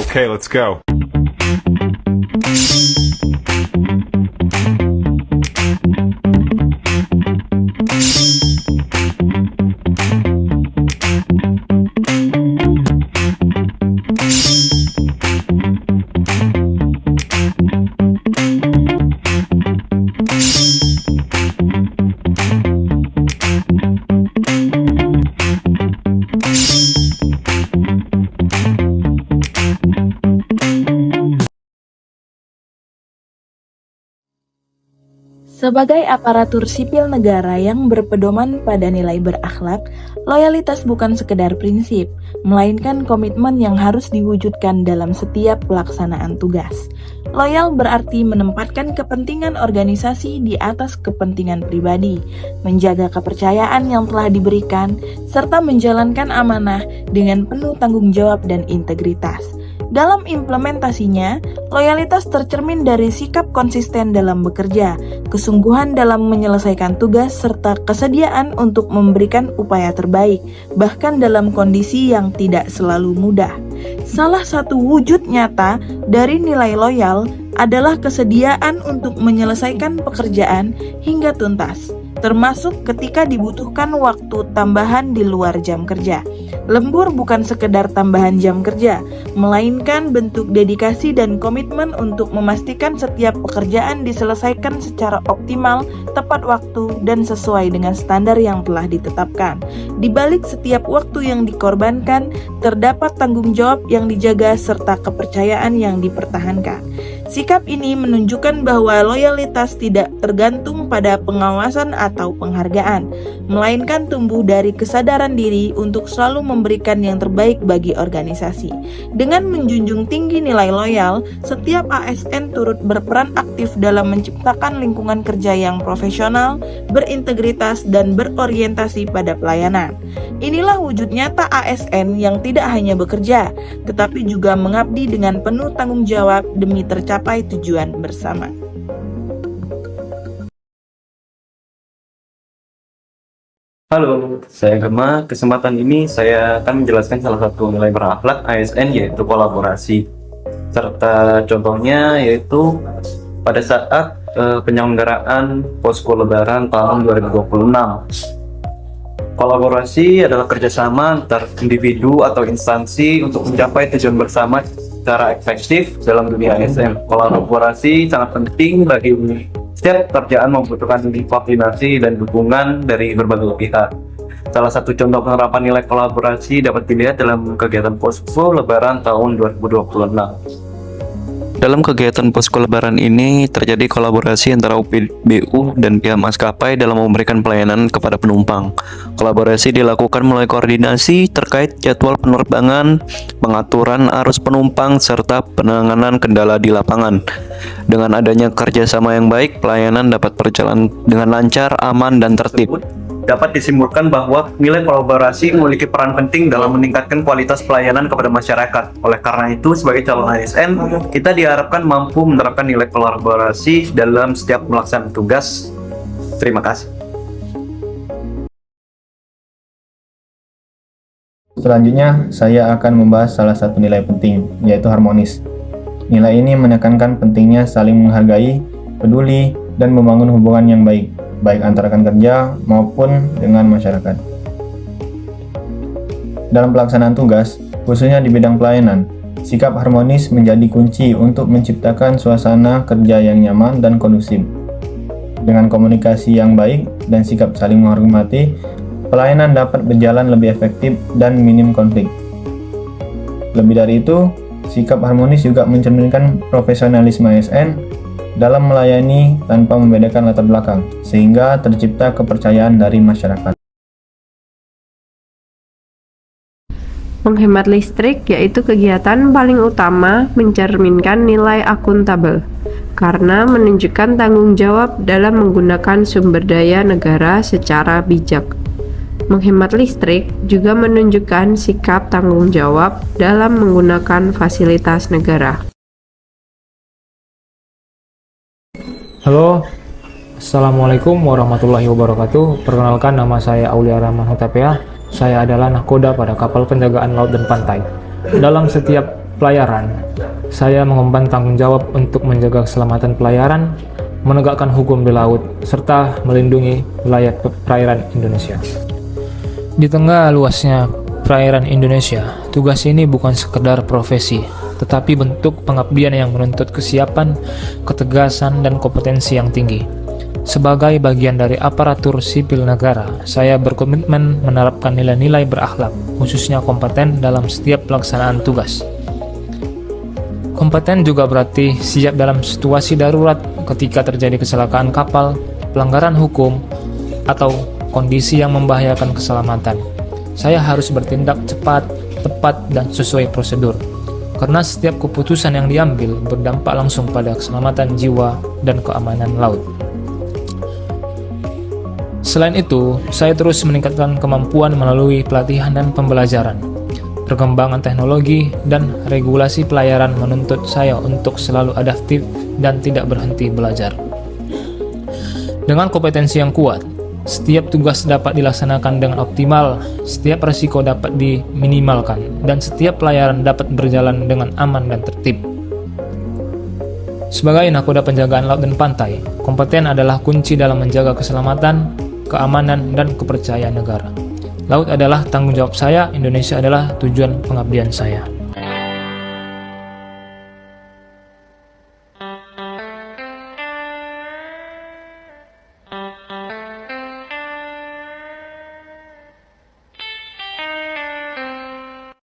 Okay, let's go. Sebagai aparatur sipil negara yang berpedoman pada nilai berakhlak, loyalitas bukan sekedar prinsip, melainkan komitmen yang harus diwujudkan dalam setiap pelaksanaan tugas. Loyal berarti menempatkan kepentingan organisasi di atas kepentingan pribadi, menjaga kepercayaan yang telah diberikan, serta menjalankan amanah dengan penuh tanggung jawab dan integritas. Dalam implementasinya, loyalitas tercermin dari sikap konsisten dalam bekerja, kesungguhan dalam menyelesaikan tugas, serta kesediaan untuk memberikan upaya terbaik, bahkan dalam kondisi yang tidak selalu mudah. Salah satu wujud nyata dari nilai loyal adalah kesediaan untuk menyelesaikan pekerjaan hingga tuntas, termasuk ketika dibutuhkan waktu tambahan di luar jam kerja. Lembur bukan sekedar tambahan jam kerja, melainkan bentuk dedikasi dan komitmen untuk memastikan setiap pekerjaan diselesaikan secara optimal, tepat waktu, dan sesuai dengan standar yang telah ditetapkan. Di balik setiap waktu yang dikorbankan, terdapat tanggung jawab yang dijaga serta kepercayaan yang dipertahankan. Sikap ini menunjukkan bahwa loyalitas tidak tergantung pada pengawasan atau penghargaan, melainkan tumbuh dari kesadaran diri untuk selalu memberikan yang terbaik bagi organisasi. Dengan menjunjung tinggi nilai loyal, setiap ASN turut berperan aktif dalam menciptakan lingkungan kerja yang profesional, berintegritas, dan berorientasi pada pelayanan. Inilah wujud nyata ASN yang tidak hanya bekerja, tetapi juga mengabdi dengan penuh tanggung jawab demi tercapai tujuan bersama. Halo, saya Gema. Kesempatan ini saya akan menjelaskan salah satu nilai berakhlak ASN, yaitu kolaborasi. Serta contohnya yaitu pada saat penyelenggaraan posko Lebaran tahun 2026. Kolaborasi adalah kerjasama antar individu atau instansi untuk mencapai tujuan bersama secara efektif dalam dunia ASN. Kolaborasi sangat penting bagi setiap pekerjaan, membutuhkan koordinasi dan dukungan dari berbagai pihak. Salah satu contoh penerapan nilai kolaborasi dapat dilihat dalam kegiatan posko Lebaran tahun 2026. Dalam kegiatan posko Lebaran ini terjadi kolaborasi antara UPBU dan pihak maskapai dalam memberikan pelayanan kepada penumpang. Kolaborasi dilakukan melalui koordinasi terkait jadwal penerbangan, pengaturan arus penumpang, serta penanganan kendala di lapangan. Dengan adanya kerjasama yang baik, pelayanan dapat berjalan dengan lancar, aman, dan tertib. Dapat disimpulkan bahwa nilai kolaborasi memiliki peran penting dalam meningkatkan kualitas pelayanan kepada masyarakat. Oleh karena itu, sebagai calon ASN, kita diharapkan mampu menerapkan nilai kolaborasi dalam setiap melaksanakan tugas. Terima kasih. Selanjutnya, saya akan membahas salah satu nilai penting, yaitu harmonis. Nilai ini menekankan pentingnya saling menghargai, peduli, dan membangun hubungan yang baik antara rekan kerja maupun dengan masyarakat. Dalam pelaksanaan tugas, khususnya di bidang pelayanan, sikap harmonis menjadi kunci untuk menciptakan suasana kerja yang nyaman dan kondusif. Dengan komunikasi yang baik dan sikap saling menghormati, pelayanan dapat berjalan lebih efektif dan minim konflik. Lebih dari itu, sikap harmonis juga mencerminkan profesionalisme ASN dalam melayani tanpa membedakan latar belakang, sehingga tercipta kepercayaan dari masyarakat. Menghemat listrik yaitu kegiatan paling utama mencerminkan nilai akuntabel, karena menunjukkan tanggung jawab dalam menggunakan sumber daya negara secara bijak. Menghemat listrik juga menunjukkan sikap tanggung jawab dalam menggunakan fasilitas negara. Halo, Assalamualaikum warahmatullahi wabarakatuh. Perkenalkan, nama saya Aulia Rahman Hutapea. Saya adalah nahkoda pada kapal penjagaan laut dan pantai. Dalam setiap pelayaran, saya mengemban tanggung jawab untuk menjaga keselamatan pelayaran, menegakkan hukum di laut, serta melindungi wilayah perairan Indonesia. Di tengah luasnya perairan Indonesia, tugas ini bukan sekedar profesi, tetapi bentuk pengabdian yang menuntut kesiapan, ketegasan, dan kompetensi yang tinggi. Sebagai bagian dari aparatur sipil negara, saya berkomitmen menerapkan nilai-nilai berakhlak, khususnya kompeten dalam setiap pelaksanaan tugas. Kompeten juga berarti siap dalam situasi darurat ketika terjadi kecelakaan kapal, pelanggaran hukum, atau kondisi yang membahayakan keselamatan. Saya harus bertindak cepat, tepat, dan sesuai prosedur, karena setiap keputusan yang diambil berdampak langsung pada keselamatan jiwa dan keamanan laut. Selain itu, saya terus meningkatkan kemampuan melalui pelatihan dan pembelajaran. Perkembangan teknologi dan regulasi pelayaran menuntut saya untuk selalu adaptif dan tidak berhenti belajar. Dengan kompetensi yang kuat, setiap tugas dapat dilaksanakan dengan optimal, setiap risiko dapat diminimalkan, dan setiap pelayaran dapat berjalan dengan aman dan tertib. Sebagai nakoda penjagaan laut dan pantai, kompeten adalah kunci dalam menjaga keselamatan, keamanan, dan kepercayaan negara. Laut adalah tanggung jawab saya, Indonesia adalah tujuan pengabdian saya.